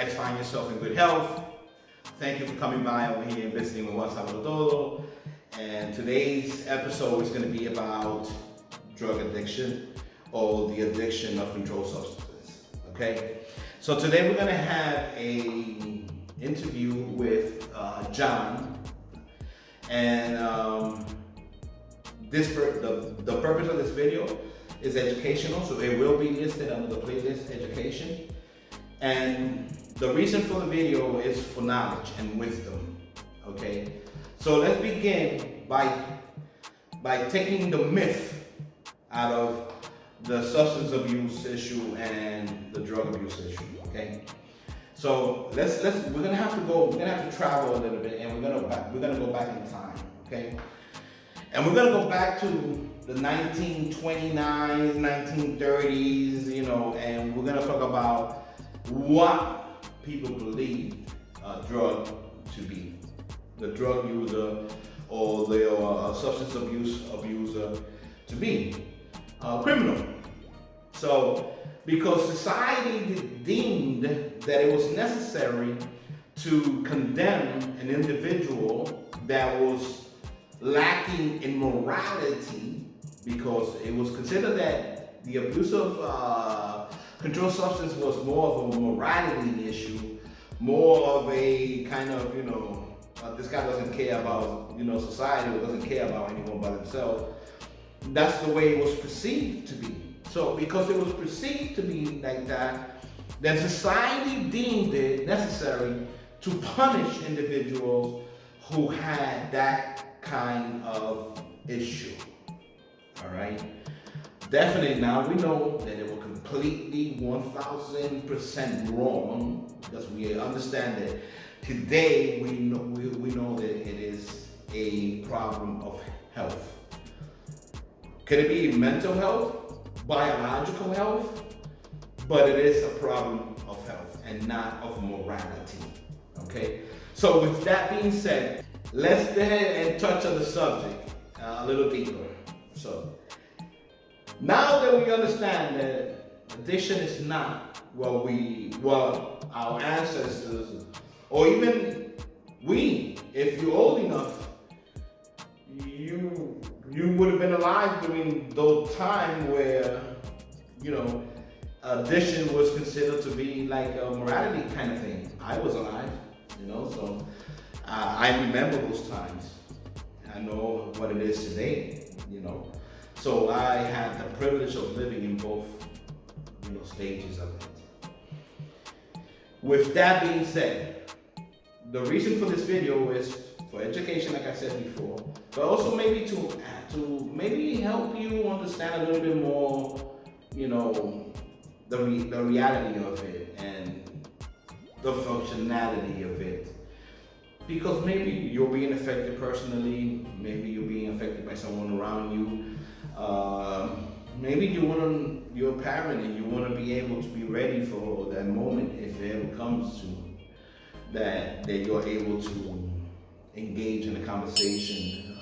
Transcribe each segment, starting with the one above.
guys find yourself in good health. Thank you for coming by over here and visiting with Juan Salvador. And today's episode is going to be about drug addiction or the addiction of controlled substances. Okay? So today we're going to have a interview with John. And the purpose of this video is educational, so it will be listed under the playlist education. And the reason for the video is for knowledge and wisdom. Okay, so let's begin by taking the myth out of the substance abuse issue and the drug abuse issue. Okay, so we're gonna have to travel a little bit, and we're gonna go back in time. Okay, and we're gonna go back to the 1929s, 1930s, and we're gonna talk about what people believed a drug to be. The drug user or the substance abuser to be criminal. So, because society deemed that it was necessary to condemn an individual that was lacking in morality, because it was considered that the abuse of controlled substance was more of a morality issue, more of a kind of, this guy doesn't care about, society, or doesn't care about anyone but himself. That's the way it was perceived to be. So because it was perceived to be like that, then society deemed it necessary to punish individuals who had that kind of issue. All right? Definitely now we know that they were completely 1000% wrong, because we understand that today we know that it is a problem of health. Could it be mental health, biological health? But it is a problem of health and not of morality. Okay? So with that being said, let's go ahead and touch on the subject a little deeper. So now that we understand that addiction is not what our ancestors, or even we, if you're old enough, you would have been alive during those time where, addiction was considered to be like a morality kind of thing. I was alive, so I remember those times. I know what it is today, So I had the privilege of living in both, stages of it. With that being said, the reason for this video is for education, like I said before, but also maybe to maybe help you understand a little bit more, the reality of it and the functionality of it. Because maybe you're being affected personally, maybe you're being affected by someone around you. Maybe you're a parent and you want to be able to be ready for that moment if it ever comes to that you're able to engage in a conversation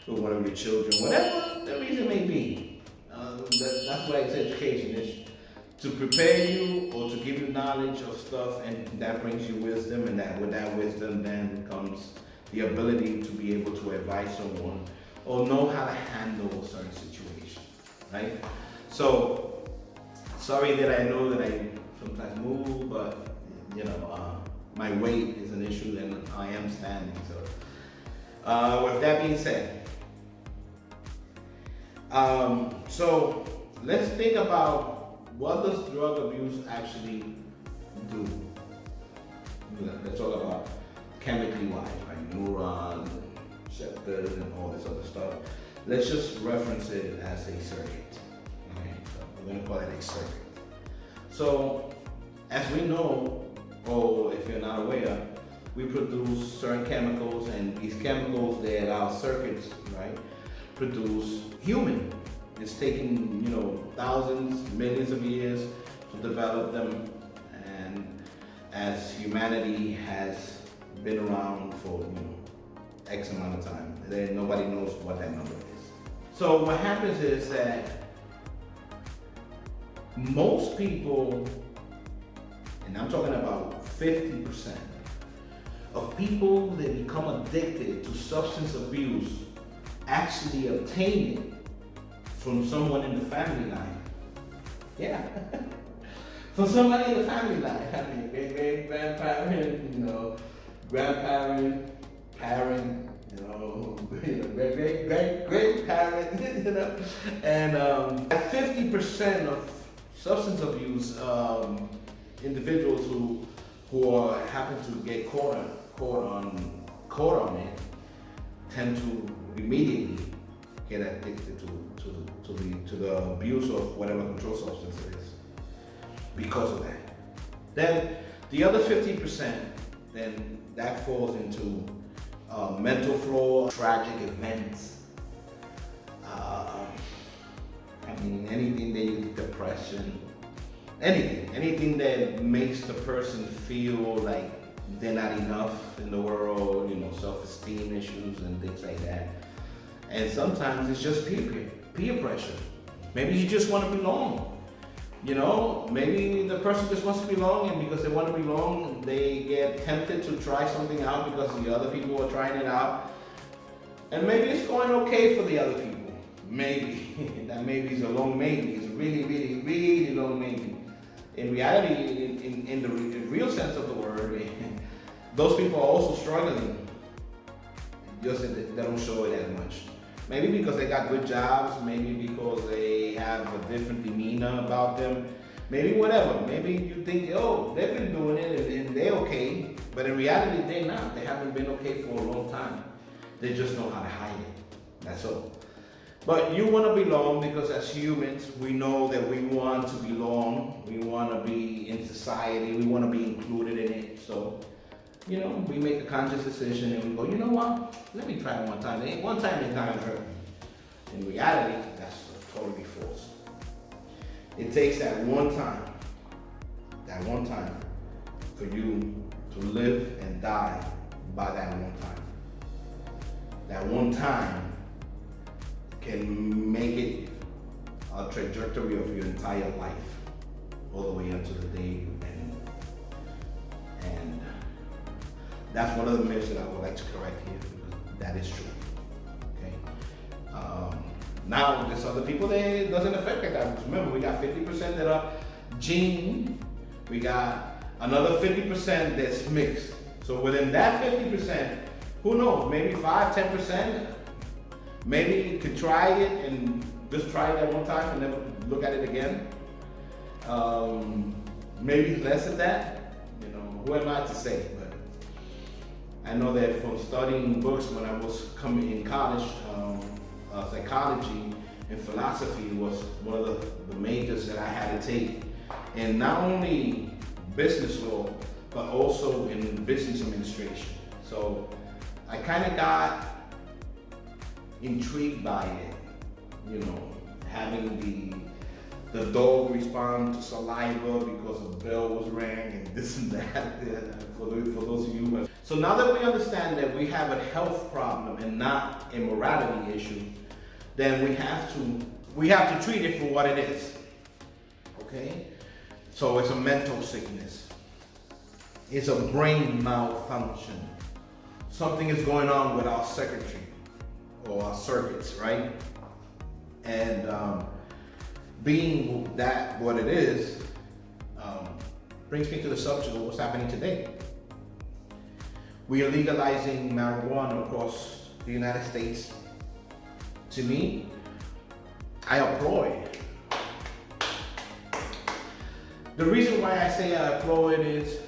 with one of your children, whatever the reason may be. That's why it's education. It's to prepare you or to give you knowledge of stuff, and that brings you wisdom, and that with that wisdom then comes the ability to be able to advise someone or know how to handle a certain situation, right? So, sorry that I know that I sometimes move, but my weight is an issue and I am standing. So, with that being said, so let's think about what does drug abuse actually do. Let's talk about chemically wise, right? Neurons, receptors, and all this other stuff. Let's just reference it as a circuit. Okay, so we're going to call it a circuit. So, as we know, or if you're not aware, we produce certain chemicals, and these chemicals that our circuits, right, produce human. It's taken, thousands, millions of years to develop them, and as humanity has been around for X amount of time, then nobody knows what that number is. So what happens is that most people and I'm talking about 50%, of people that become addicted to substance abuse actually obtain it from someone in the family line. Yeah. From somebody in the family line. I mean, great-great-grandparent, grandparent, parent, great-great-great-great-parent, And 50% of substance abuse individuals who happen to get caught on it tend to immediately get addicted to the abuse of whatever controlled substance it is because of that. Then the other 50%, then that falls into mental flaw, tragic events. Anything depression, anything that makes the person feel like they're not enough in the world, self-esteem issues and things like that. And sometimes it's just peer pressure. Maybe you just want to belong. Maybe the person just wants to belong, and because they want to belong, they get tempted to try something out because the other people are trying it out. And maybe it's going okay for the other people. Maybe. That maybe is a long maybe. It's really, really, really long maybe. In reality, in the real sense of the word, those people are also struggling. Just that they don't show it as much. Maybe because they got good jobs, maybe because they have a different demeanor about them, maybe whatever. Maybe you think, they've been doing it and they're okay, but in reality they're not. They haven't been okay for a long time. They just know how to hide it. That's all. But you want to belong because as humans, we know that we want to belong. We want to be in society. We want to be included in it. So, we make a conscious decision and we go, you know what? Let me try it one time. One time is not going to hurt me. In reality, that's totally false. It takes that one time for you to live and die by that one time. That one time can make it a trajectory of your entire life, all the way up to the day you end. And that's one of the myths that I would like to correct here, because that is true. Okay. Now there's other people that it doesn't affect like that. Remember, we got 50% that are gene. We got another 50% that's mixed. So within that 50%, who knows? Maybe 5-10%. Maybe you could try it and just try it at one time and never look at it again. Maybe less than that. Who am I to say? But I know that from studying books when I was coming in college, psychology and philosophy was one of the majors that I had to take. And not only business law, but also in business administration. So I kind of got intrigued by it, having the dog respond to saliva because a bell was rang and this and that, for those of you. So now that we understand that we have a health problem and not a morality issue, then we have to treat it for what it is. Okay? So it's a mental sickness. It's a brain malfunction. Something is going on with our circuitry or our circuits, right? And being that what it is, brings me to the subject of what's happening today. We are legalizing marijuana across the United States. To me, I applaud it. The reason why I say I applaud it is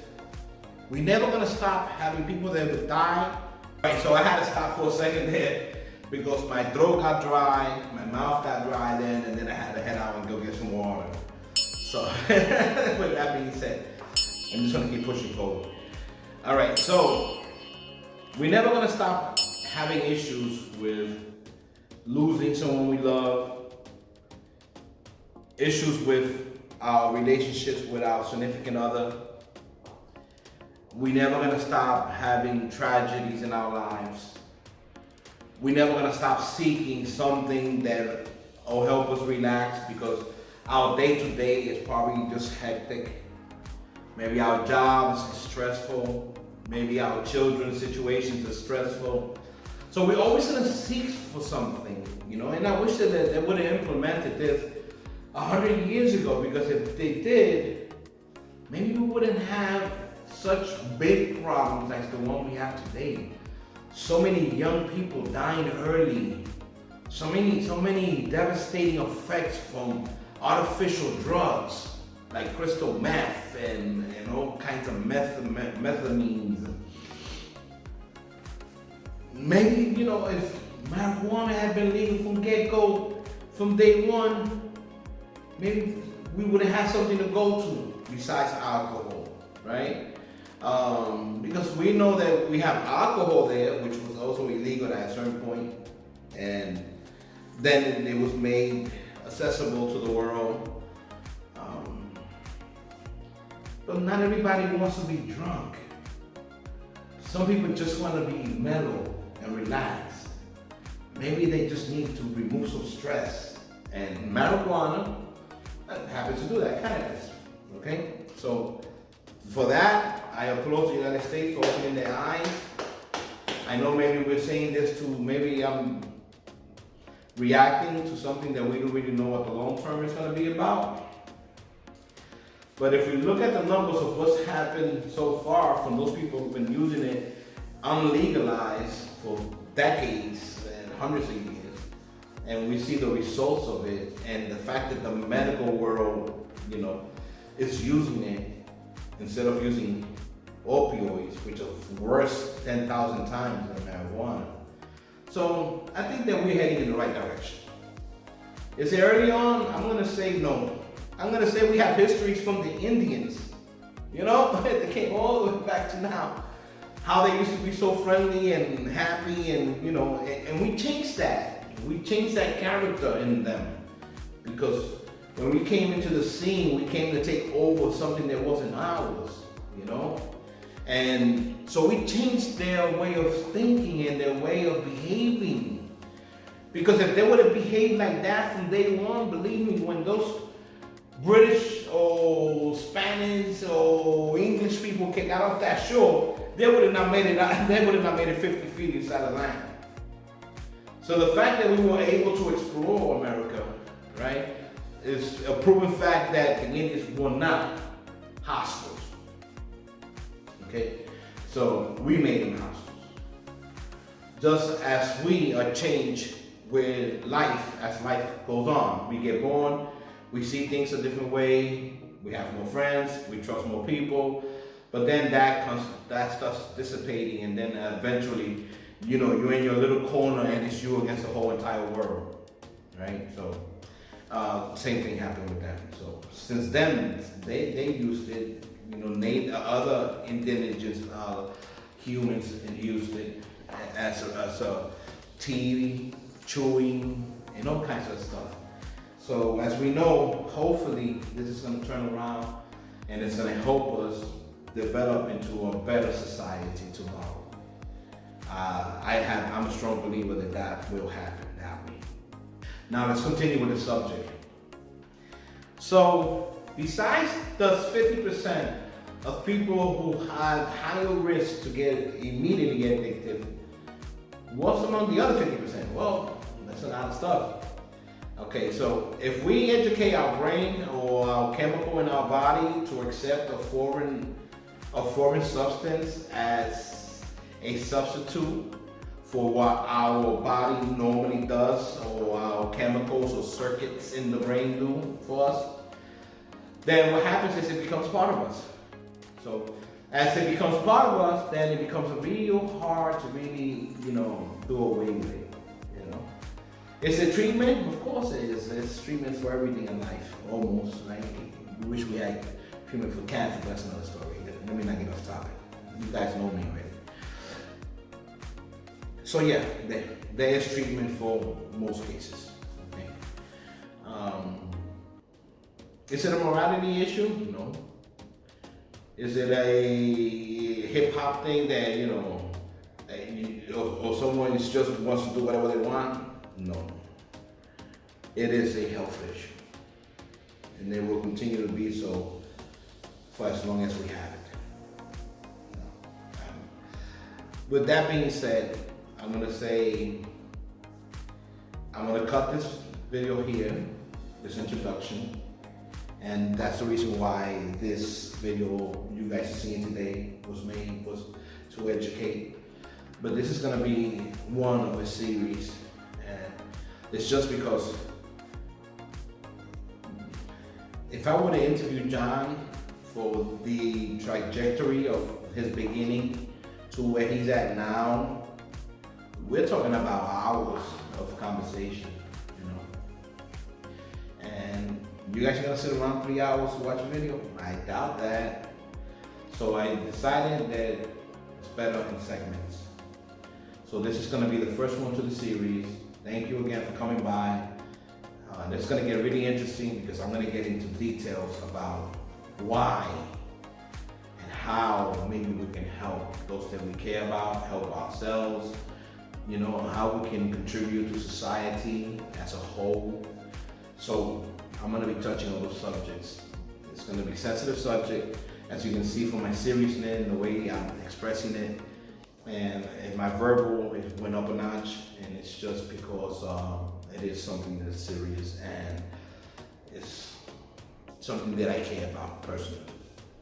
we're never gonna stop having people that would die. Right, so I had to stop for a second there because my throat got dry, my mouth got dry then, and then I had to head out and go get some water. So, with that being said, I'm just gonna keep pushing forward. All right, so we're never gonna stop having issues with losing someone we love, issues with our relationships with our significant other. We're never gonna stop having tragedies in our lives. We're never gonna stop seeking something that will help us relax because our day-to-day is probably just hectic. Maybe our jobs are stressful. Maybe our children's situations are stressful. So we're always gonna seek for something, you know, and I wish that they would have implemented this 100 years ago, because if they did, maybe we wouldn't have such big problems like the one we have today. So many young people dying early, so many devastating effects from artificial drugs like crystal meth and all kinds of methamphetamines. Maybe, you know, if marijuana had been legal from get-go, from day one, maybe we would have had something to go to besides alcohol, right? Because we know that we have alcohol there, which was also illegal at a certain point, and then it was made accessible to the world. But not everybody wants to be drunk. Some people just want to be mellow and relaxed. Maybe they just need to remove some stress, and marijuana happens to do that, cannabis. Okay, so for that, I applaud the United States for opening their eyes. I know maybe we're saying this to, maybe I'm reacting to something that we don't really know what the long term is going to be about. But if we look at the numbers of what's happened so far from those people who've been using it unlegalized for decades and hundreds of years, and we see the results of it, and the fact that the medical world, you know, is using it instead of using opioids, which are worse 10,000 times than marijuana. So I think that we're heading in the right direction. Is it early on? I'm going to say no. I'm going to say we have histories from the Indians. You know, they came all the way back to now. How they used to be so friendly and happy, and you know, and we changed that. We changed that character in them, because when we came into the scene, we came to take over something that wasn't ours, you know? And so we changed their way of thinking and their way of behaving. Because if they would have behaved like that from day one, believe me, when those British or Spanish or English people got off that shore, they would have not made it out, they would have not made it 50 feet inside the land. So the fact that we were able to explore America, right, is a proven fact that the Indians were not hostiles. Okay, so we made them hostiles. Just as we are changed with life, as life goes on. We get born, we see things a different way, we have more friends, we trust more people, but then that starts dissipating, and then eventually, you know, you're in your little corner and it's you against the whole entire world, right? So same thing happened with them. So since then, they used it, you know, other indigenous humans used it as a tea, chewing, and all kinds of stuff. So as we know, hopefully this is going to turn around, and it's going to help us develop into a better society tomorrow. I'm a strong believer that will happen that way. Now let's continue with the subject. So besides the 50% of people who have higher risk to immediately get addicted, what's among the other 50%? Well, that's a lot of stuff. Okay, so if we educate our brain or our chemical in our body to accept a foreign substance as a substitute for what our body normally does, or our chemicals or circuits in the brain do for us, then what happens is it becomes part of us. So as it becomes part of us, then it becomes real hard to really, you know, do away with it. Is it treatment? Of course it is. It's treatment for everything in life, almost. Right? We wish we had treatment for cancer, but that's another story. Let me not get off topic. You guys know me already. So yeah, there is treatment for most cases. Okay. Is it a morality issue? No. Is it a hip hop thing that, you know, or someone just wants to do whatever they want? No. It is a health issue, and it will continue to be so for as long as we have it. With that being said, I'm gonna cut this video here, this introduction, and that's the reason why this video you guys are seeing today was to educate. But this is gonna be one of a series, and it's just because if I were to interview John for the trajectory of his beginning to where he's at now, we're talking about hours of conversation, you know. And you guys are gonna sit around 3 hours to watch a video? I doubt that. So I decided that it's better in segments. So this is gonna be the first one to the series. Thank you again for coming by. And it's gonna get really interesting because I'm gonna get into details about why and how maybe we can help those that we care about, help ourselves, you know, how we can contribute to society as a whole. So I'm gonna be touching on those subjects. It's gonna be a sensitive subject, as you can see from my seriousness and the way I'm expressing it. And my verbal, it went up a notch, and it's just because it is something that's serious and it's something that I care about personally.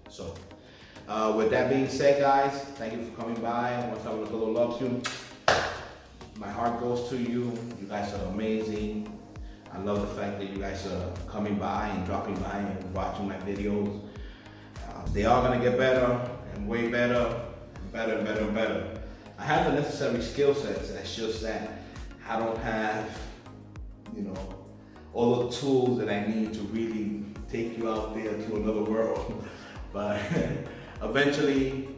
So with that being said, guys, thank you for coming by. Once I look a little up to you, my heart goes to you. You guys are amazing. I love the fact that you guys are coming by and dropping by and watching my videos. They are gonna get better and way better and better and better and better. I have the necessary skill sets. It's just that I don't have, you know, all the tools that I need to really take you out there to another world. But eventually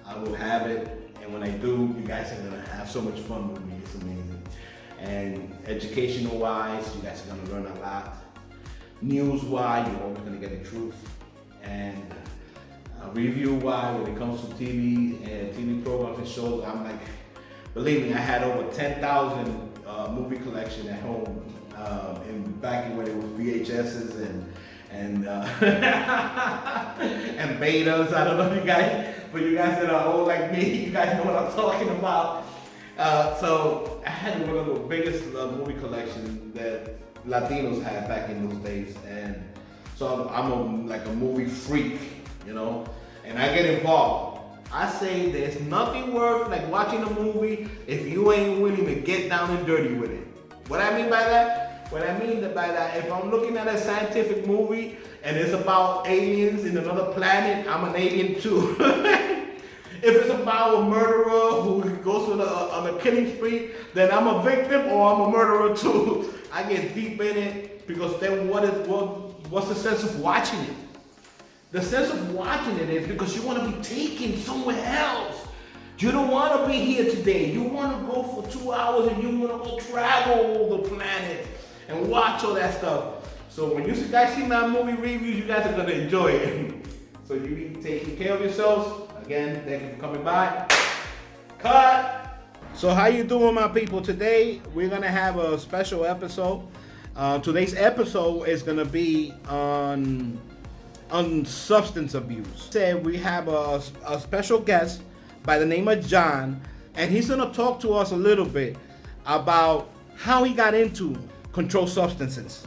I will have it. And when I do, you guys are gonna have so much fun with me. It's amazing. And educational wise, you guys are gonna learn a lot. News wise, you're always gonna get the truth. And review wise, when it comes to TV and TV programs and shows, I'm like, believe me, I had over 10,000 movie collection at home. Back when it was VHSs and and betas. I don't know if you guys, for you guys that are old like me, you guys know what I'm talking about. So I had one of the biggest movie collections that Latinos had back in those days, and so I'm like a movie freak, you know, and I get involved. I say there's nothing worth like watching a movie if you ain't willing to get down and dirty with it. What I mean by that? What I mean by that, if I'm looking at a scientific movie and it's about aliens in another planet, I'm an alien too. If it's about a murderer who goes on a killing spree, then I'm a victim or I'm a murderer too. I get deep in it because then what's the sense of watching it? The sense of watching it is because you want to be taken somewhere else. You don't want to be here today. You want to go for 2 hours and you want to go travel the planet and watch all that stuff. So when you guys see my movie reviews, you guys are going to enjoy it. So you be taking care of yourselves. Again, thank you for coming by. Cut! So how you doing, my people? Today, we're going to have a special episode. Today's episode is going to be on substance abuse. We have a special guest by the name of John, and he's going to talk to us a little bit about how he got into controlled substances.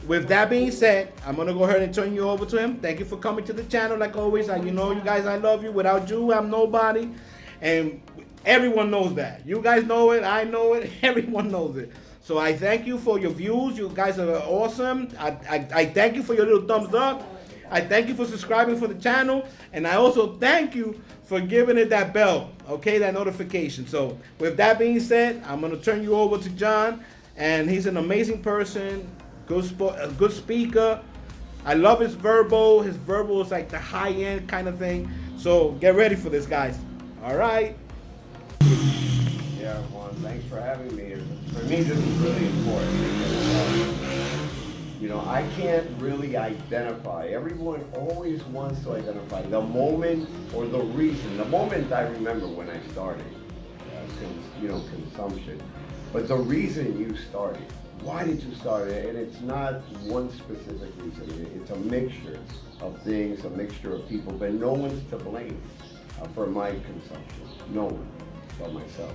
With that being said, I'm going to go ahead and turn you over to him. Thank you for coming to the channel. Like always, you know, you guys, I love you. Without you, I'm nobody. And everyone knows that. You guys know it. I know it. Everyone knows it. So I thank you for your views. You guys are awesome. I thank you for your little thumbs up. I thank you for subscribing for the channel. And I also thank you for giving it that bell, okay, that notification. So with that being said, I'm going to turn you over to John. And he's an amazing person. A good speaker. I love his verbal. His verbal is like the high-end kind of thing. So get ready for this, guys. All right. Yeah, Juan, thanks for having me. For me, this is really important because, you know, I can't really identify. Everyone always wants to identify the moment or the reason. The moment I remember when I started, consumption. But the reason you started, why did you start it? And it's not one specific reason. It's a mixture of things, a mixture of people, but no one's to blame for my consumption. No one but myself.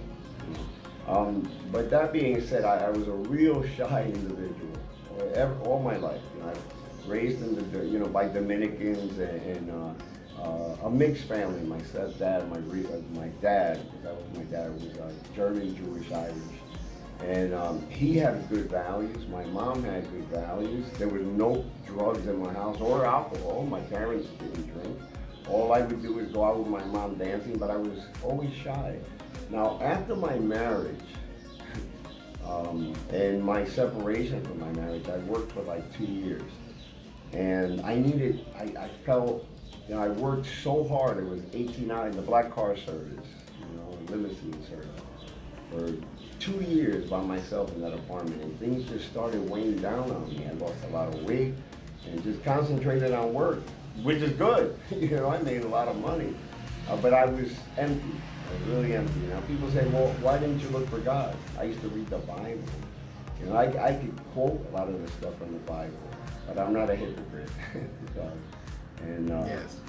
You know? But that being said, I was a real shy individual all my life. You know, I was raised in by Dominicans and a mixed family. My stepdad, my dad, because that was my dad, was German, Jewish, Irish. And he had good values. My mom had good values. There was no drugs in my house or alcohol. My parents didn't drink. All I would do was go out with my mom dancing, but I was always shy. Now, after my marriage and my separation from my marriage, I worked for like 2 years. And I felt, I worked so hard. It was 18 hours in the black car service, limousine service, for 2 years by myself in that apartment. And things just started weighing down on me. I lost a lot of weight and just concentrated on work, which is good. I made a lot of money, but I was empty. I was really empty. Now people say, well, why didn't you look for God? I used to read the Bible. I could quote a lot of the stuff from the Bible, but I'm not a hypocrite. Yes.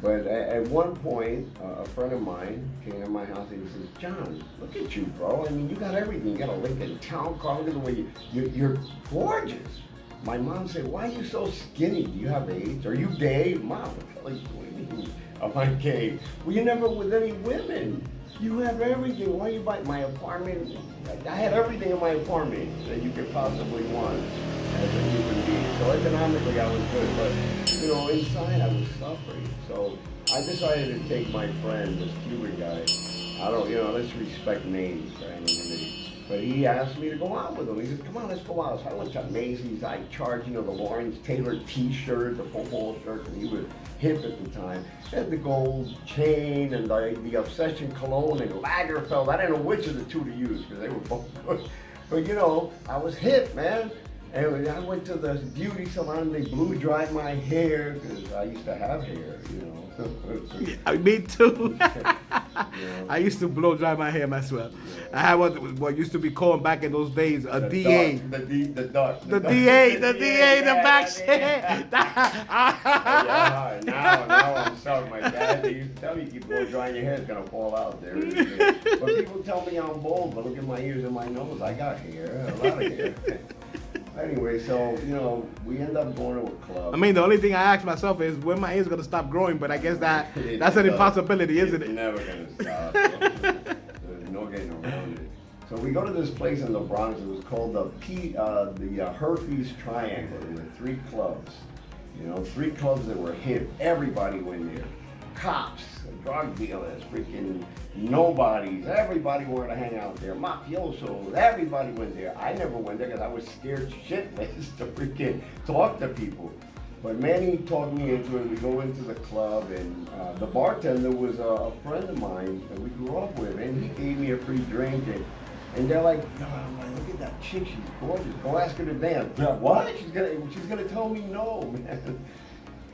But at one point, a friend of mine came to my house and he says, John, look at you, bro. I mean, you got everything. You got a Lincoln Town Car. Look at the way you're gorgeous. My mom said, why are you so skinny? Do you have AIDS? Are you gay? Mom, what do you mean? I'm like, gay. Well, you're never with any women. You have everything. Why you buy my apartment? I had everything in my apartment that you could possibly want as a human being. So economically, I was good, but inside I was suffering. So I decided to take my friend, this Cuban guy. Let's respect names for anonymity. But he asked me to go out with him. He said, come on, let's go out. So I went to Macy's. I charged, the Lawrence Taylor t-shirt, the football shirt, and he was hip at the time. Had the gold chain and the Obsession cologne and Lagerfeld. I didn't know which of the two to use because they were both good. But I was hip, man. And I went to the beauty salon, they blew dried my hair, because I used to have hair, Yeah, me too. I used to blow dry my hair myself. I had what used to be called back in those days a DA. The DA, the back shit. Now I'm sorry, my dad, they used to tell me, you keep blow drying your hair, it's going to fall out there. But people tell me I'm bald, but look at my ears and my nose, I got hair, a lot of hair. Anyway, so, we end up going to a club. I mean, the only thing I ask myself is when my hair's going to stop growing, but I guess that's an impossibility, isn't it? It's never going to stop. There's no getting around it. So we go to this place in the Bronx. It was called the Herpes Triangle. There were 3 clubs. 3 clubs that were hip. Everybody went there. Cops, drug dealers, freaking nobodies. Everybody wanted to hang out there. Mafiosos, everybody went there. I never went there because I was scared shitless to freaking talk to people. But Manny talked me into it. We go into the club, and the bartender was a friend of mine that we grew up with, and he gave me a free drink. And they're like, I'm like, look at that chick, she's gorgeous. Go ask her to dance. What? She's gonna tell me no, man.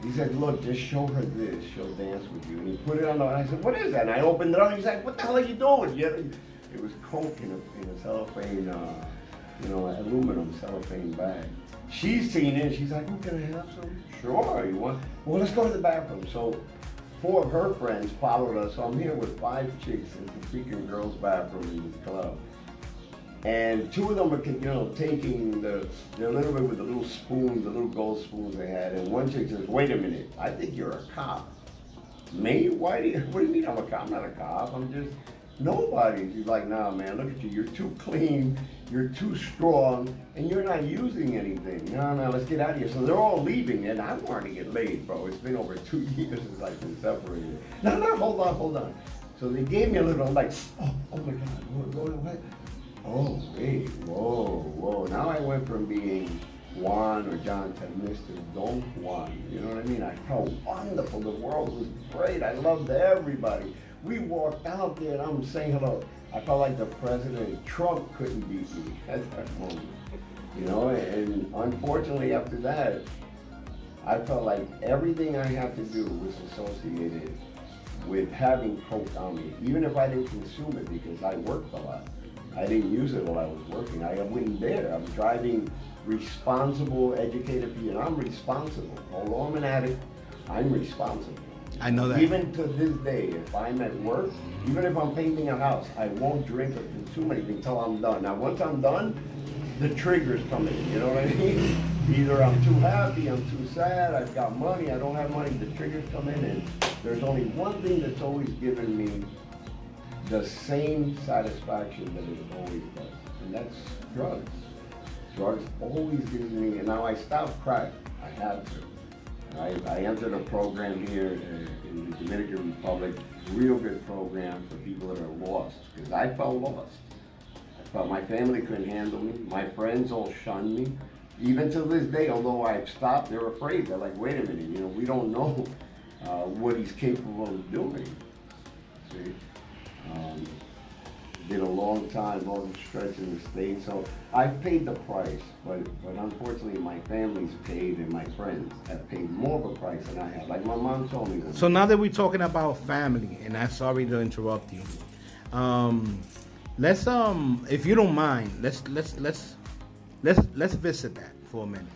He said, look, just show her this. She'll dance with you. And he put it on and I said, what is that? And I opened it up, and he's like, what the hell are you doing? It was coke in a cellophane, aluminum cellophane bag. She's seen it. She's like, oh, can I have some? Sure, you want? Well, let's go to the bathroom. So 4 of her friends followed us. So I'm here with 5 chicks in the freaking girls' bathroom in this club. And 2 of them were, taking the little bit with the little spoons, the little gold spoons they had. And one chick says, wait a minute, I think you're a cop. Me? What do you mean I'm a cop? I'm not a cop. I'm just nobody. She's like, nah, man, look at you. You're too clean. You're too strong. And you're not using anything. No, let's get out of here. So they're all leaving. And I wanted to get laid, bro. It's been over 2 years since I've been separated. No, hold on. So they gave me a little, I'm like, oh my God, what? Oh, wait, whoa. Now I went from being Juan or John to Mr. Don Juan. You know what I mean? I felt wonderful. The world was great. I loved everybody. We walked out there and I'm saying hello. I felt like the President Trump couldn't beat me at that moment. And unfortunately after that, I felt like everything I had to do was associated with having coke on me, even if I didn't consume it because I worked a lot. I didn't use it while I was working. I wouldn't dare. I'm driving responsible, educated people, and I'm responsible. Although I'm an addict, I'm responsible. I know that. Even to this day, if I'm at work, even if I'm painting a house, I won't drink or consume anything until I'm done. Now, once I'm done, the triggers come in, you know what I mean? Either I'm too happy, I'm too sad, I've got money, I don't have money, the triggers come in, and there's only one thing that's always given me the same satisfaction that it always does, and that's drugs. Drugs always gives me, and now I stopped crack, I had to. I entered a program here in the Dominican Republic, real good program for people that are lost, because I felt lost. I felt my family couldn't handle me, my friends all shunned me. Even to this day, although I've stopped, they're afraid. They're like, wait a minute, you know, we don't know what he's capable of doing. See? Been a long time, long stretch in the States, so I've paid the price, but unfortunately my family's paid and my friends have paid more of a price than I have. Like my mom told me. So now that we're talking about family, and I'm sorry to interrupt you, let's if you don't mind, let's visit that for a minute.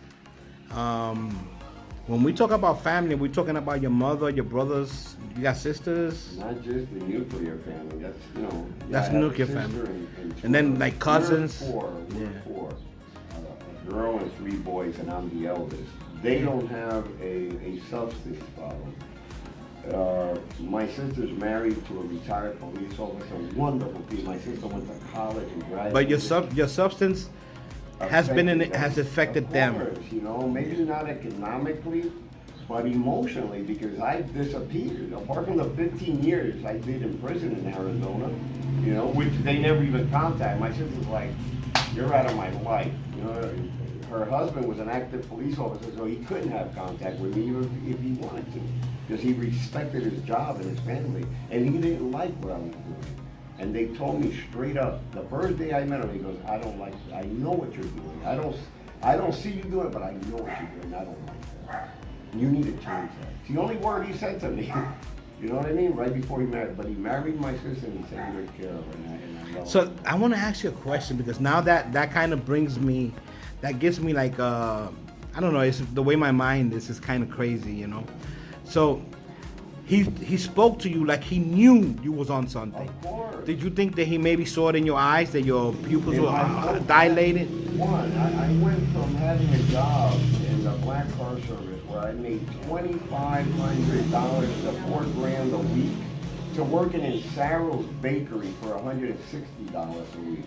When we talk about family, we're talking about your mother, your brothers, you got sisters? Not just the nuclear family, that's, you know. That's nuclear family. And then like cousins? We're four. A girl and 3 boys, and I'm the eldest. They don't have a substance problem. My sister's married to a retired police officer, wonderful people. My sister went to college and graduated. But your substance has affected them. Course, you know, maybe not economically, but emotionally, because I disappeared. Apart from the 15 years I did in prison in Arizona, you know, which they never even contacted. My sister's like, you're out of my life. You know, her husband was an active police officer, so he couldn't have contact with me even if he wanted to, because he respected his job and his family, and he didn't like what I was doing. And they told me straight up, the first day I met him, he goes, I don't like it. I know what you're doing. I don't see you doing it, but I know what you're doing. I don't like that. You need to change that. It's the only word he said to me. You know what I mean? Right before he married. But he married my sister and he said good care of her. And I love So her. I want to ask you a question, because now that kind of brings me, that gives me like, I don't know, it's the way my mind is kind of crazy, you know? So he spoke to you like he knew you was on something. Of course. Did you think that he maybe saw it in your eyes, that your pupils In were my book, dilated? I went from having a job in the black car service where I made $2,500 to $4,000 a week to working in Sarah's Bakery for $160 a week.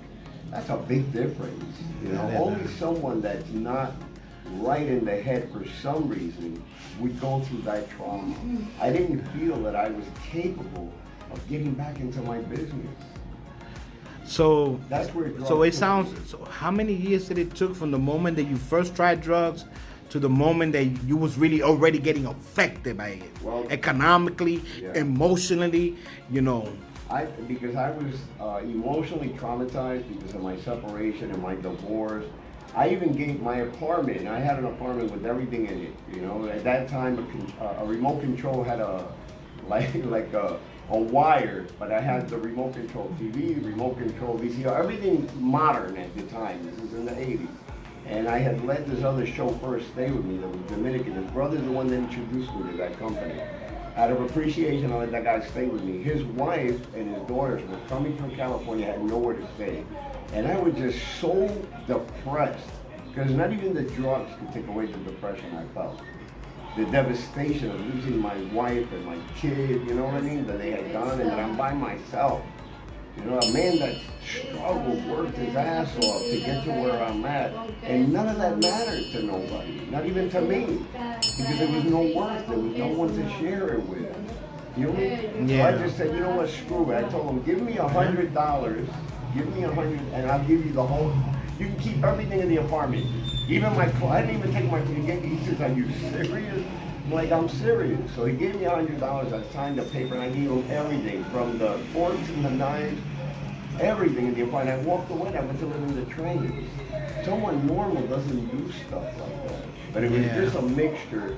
That's a big difference. You know, only someone that's not right in the head for some reason would go through that trauma. I didn't feel that I was capable of getting back into my business. So That's where it sounds. So how many years did it took from the moment that you first tried drugs to the moment that you was really already getting affected by it, Well, economically, yeah. emotionally, you know? Because I was emotionally traumatized because of my separation and my divorce. I even gave my apartment. I had an apartment with everything in it. You know, at that time, a remote control had a wire, but I had the remote control TV, remote control VCR, everything modern at the time. This is in the 80s. And I had let this other chauffeur stay with me that was Dominican. His brother's the one that introduced me to that company. Out of appreciation, I let that guy stay with me. His wife and his daughters were coming from California, had nowhere to stay. And I was just so depressed, because not even the drugs could take away the depression I felt. The devastation of losing my wife and my kid, you know what I mean, that they had done, and that I'm by myself. You know, a man that struggled, worked his ass off to get to where I'm at, and none of that mattered to nobody, not even to me, because there was no worth, there was no one to share it with. You know? Yeah. So I just said, you know what, screw it. I told him, give me $100, give me $100, and I'll give you the whole. You can keep everything in the apartment, even my clothes. I didn't even take my. He says, "Are you serious?" I'm like, "I'm serious." So he gave me $100. I signed the paper and I gave him everything, from the forks and the knives, everything in the apartment. I walked away. I went to live in the trains. Someone normal doesn't do stuff like that. But it was just a mixture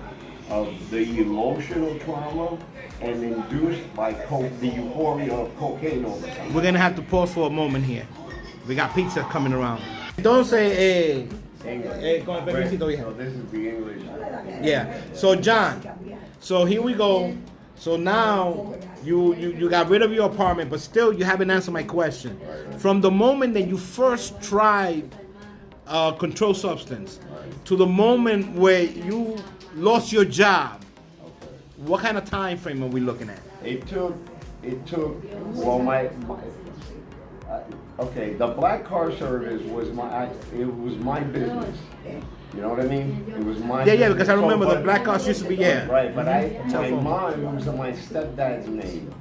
of the emotional trauma and induced by the euphoria of cocaine all the time. We're gonna have to pause for a moment here. We got pizza coming around. Entonces, English. con el permisito, So this is the English. yeah. So John, so here we go. So now you got rid of your apartment, but still you haven't answered my question. From the moment that you first tried controlled substance to the moment where you lost your job, what kind of time frame are we looking at? It took, well, okay, the black car service was it was my business. You know what I mean? It was my Yeah, business. because I remember So, the black cars used to be, yeah. Right, but my Telephone. mom was in my stepdad's name.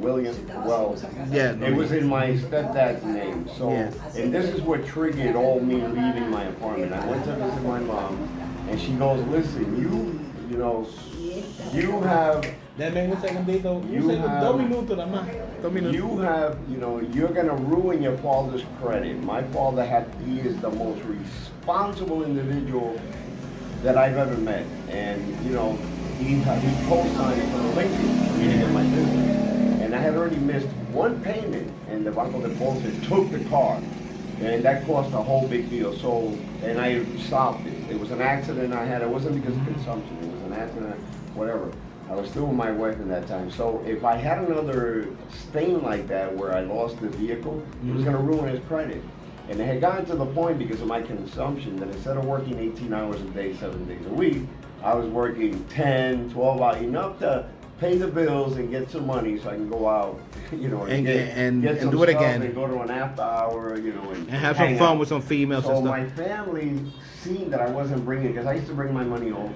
William, well, Yeah, no, it was in my stepdad's name. So, Yeah. and this is what triggered all me leaving my apartment. I went to visit my mom, and she goes, "Listen, you know, you have." Dame un segundito. You have- 2 minutos nada más. 2 minutos. You have, you're gonna ruin your father's credit. My father he is the most responsible individual that I've ever met. And, he co-signed for the Lincoln meeting in my business. And I had already missed one payment, and the Banco de Bolsa took the car. And that cost a whole big deal. So, and I stopped it. It was an accident I had. It wasn't because of consumption. It was an accident, whatever. I was still with my wife at that time. So if I had another stain like that where I lost the vehicle, it was going to ruin his credit. And it had gotten to the point because of my consumption that instead of working 18 hours a day, 7 days a week, I was working 10, 12 hours, enough to pay the bills and get some money so I can go out, And get some do it stuff again. and go to an after hour, and have some hang fun out. with some females So and stuff. my family seen that I wasn't bringing, because I used to bring my money home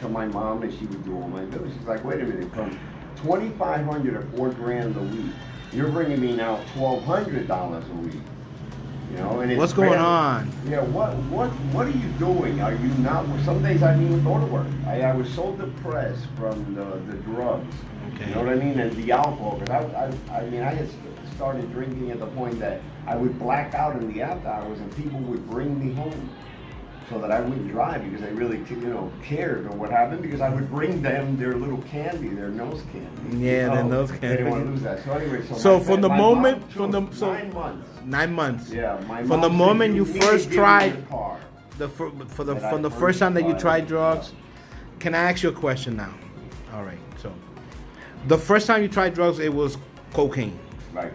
to my mom and she would do all my bills. She's like, wait a minute, from $2,500 to $4,000 a week, you're bringing me now $1,200 a week. And it's What's going barely- on? Yeah, what are you doing? Are you not? Some days I didn't even go to work. I was so depressed from the drugs. Okay. You know what I mean? And the alcohol. Because I had started drinking at the point that I would black out in the after hours and people would bring me home so that I wouldn't drive because they really, cared or what happened, because I would bring them their little candy, their nose candy. Yeah, their nose They candy. didn't want to lose that. So anyway, So my from the my moment- mom from the- took so- 9 months. 9 months. Yeah, my From the mom moment said, you need to first give me tried the car. from the first time that you tried drugs, can I ask you a question now? All right. So, the first time you tried drugs, it was cocaine. Right.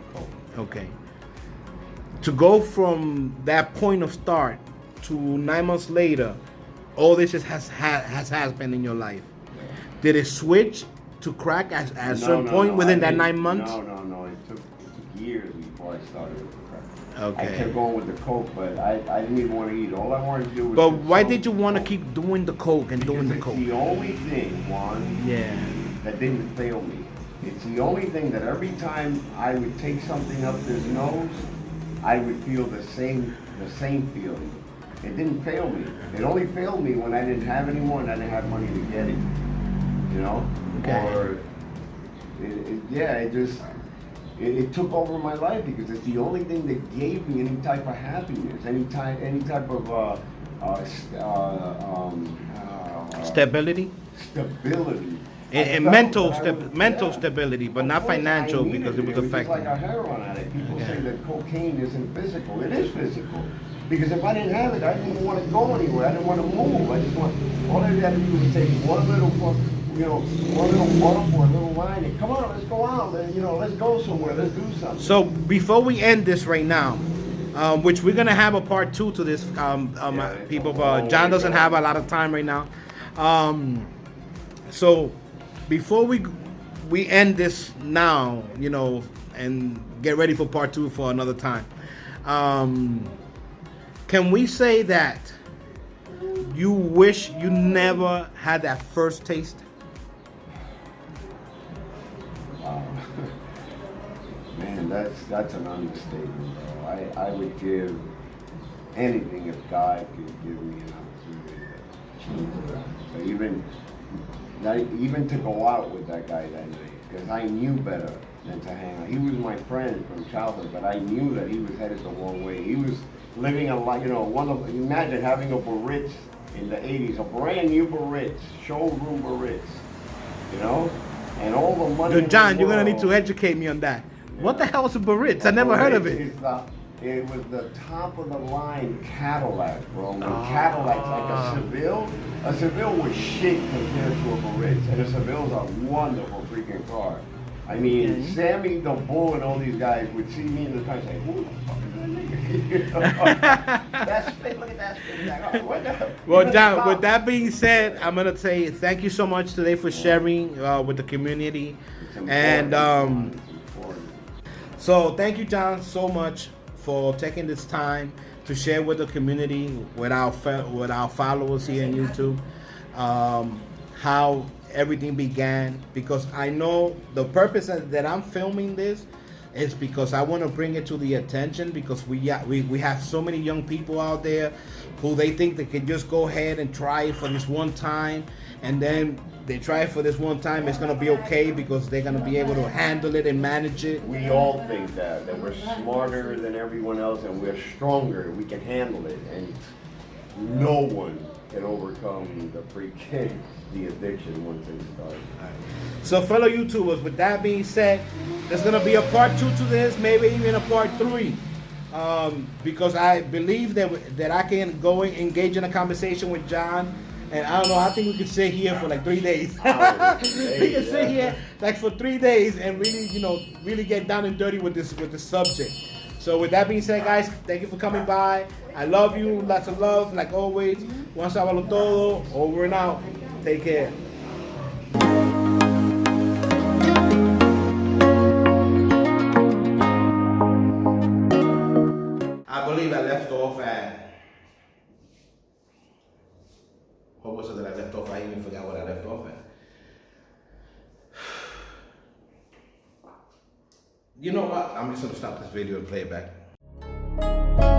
Okay. To go from that point of start to 9 months later, all this has happened in your life. Did it switch to crack at a certain point within that 9 months? No. It took years before I started with the crack. Okay. I kept going with the coke, but I didn't even want to eat. All I wanted to do was. But why consume did you want to keep doing the coke and doing the Because coke? it's the only thing, Juan, Yeah. that didn't fail me. It's the only thing that every time I would take something up his nose, I would feel the same feeling. It didn't fail me. It only failed me when I didn't have any more and I didn't have money to get it. Okay. Or it took over my life because it's the only thing that gave me any type of happiness, any type of Stability? stability. And I mental felt that I was- mental yeah. stability, but Of not course, financial I needed because it was just affecting. like a heroin addict. People Okay. say that cocaine isn't physical. It is physical. Because if I didn't have it, I didn't even want to go anywhere. I didn't want to move. All I had to do was take one little bump or a little line and come on, let's go out. Let's go somewhere. Let's do something. So before we end this right now, which we're gonna have a part 2 to this, it's people. a long John way doesn't going. have a lot of time right now. So before we end this now, and get ready for part 2 for another time. Can we say that you wish you never had that first taste? Man, that's an understatement, bro. I would give anything if God could give me an opportunity to change it. But even to go out with that guy that night, because I knew better than to hang out. He was my friend from childhood, but I knew that he was headed the wrong way. He was living a life, imagine having a Baritz in the 80s, a brand new Baritz, showroom Baritz, and all the money. John, in the you're gonna need world. to educate me on that. What the hell is a Baritz? I never heard of it. it was the top of the line Cadillac, bro. When Cadillac's like a Seville was shit compared to a Maritz, and a Seville's a wonderful freaking car. I mean, Sammy the Bull and all these guys would see me in the car and say, "Who the fuck is that nigga?" You know? That's spit, look at that spit. Like, oh, what the? Well, John, with that being said, I'm gonna say thank you so much today for sharing with the community, and so thank you, John, so much for taking this time to share with the community, with our followers here on YouTube, how everything began. Because I know the purpose that I'm filming this is because I want to bring it to the attention, because we have so many young people out there who they think they can just go ahead and try it for this one time, and then they try it for this one time, it's going to be okay because they're going to be able to handle it and manage it. We all think that we're smarter than everyone else and we're stronger, we can handle it, and no one can overcome the addiction once they start. So fellow YouTubers, with that being said, there's going to be a part 2 to this, maybe even a part 3. Because I believe that I can go and engage in a conversation with John. And I don't know, I think we could sit here for like 3 days. We can sit here like for 3 days and really get down and dirty with this subject. So with that being said, guys, thank you for coming by. I love you, lots of love, like always. One sábado todo, over and out. Take care. I believe I left off at, what was it that I left off? I even forgot what I left off at. You know what? I'm just gonna stop this video and play it back.